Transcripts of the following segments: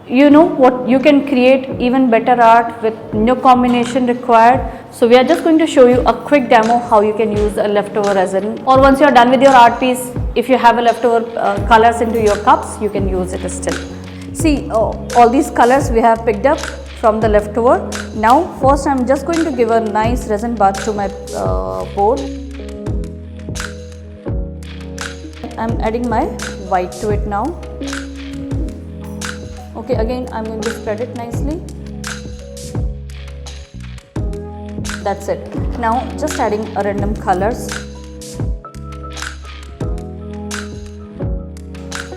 you know what, you can create even better art with no combination required. So we are just going to show you a quick demo how you can use a leftover resin, or once you are done with your art piece, if you have a leftover colors into your cups, you can use it still. See, all these colors we have picked up from the leftover. Now first I am just going to give a nice resin bath to my board. I am adding my white to it now. Okay, again I am going to spread it nicely. That's it. Now just adding a random colors.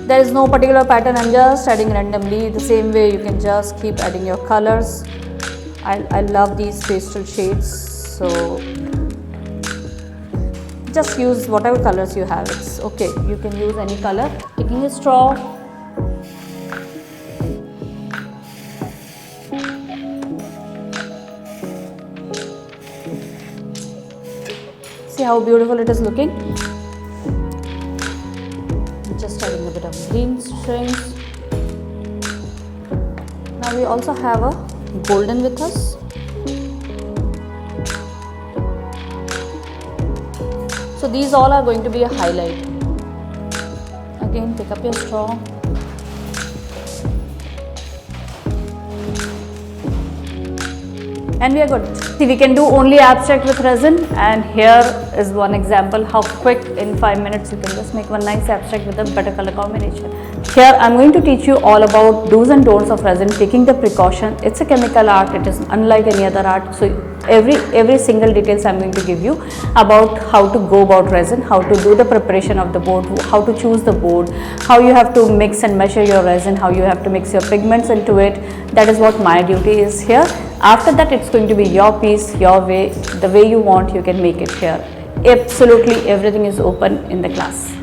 There is no particular pattern, I am just adding randomly. The same way you can just keep adding your colors. I love these pastel shades, so just use whatever colors you have. It's okay, you can use any color. Taking a straw, see how beautiful it is looking. Just adding a bit of green strings. Now we also have a golden with us. So these all are going to be a highlight. Again, pick up your straw. And we are good. See, we can do only abstract with resin, and here is one example how quick in 5 minutes you can just make one nice abstract with a better color combination. Here I am going to teach you all about do's and don'ts of resin, taking the precaution. It's a chemical art, it is unlike any other art. So every single details I am going to give you about how to go about resin, how to do the preparation of the board, how to choose the board, how you have to mix and measure your resin, how you have to mix your pigments into it. That is what my duty is here. After that, it's going to be your piece, your way, the way you want, you can make it here. Absolutely everything is open in the class.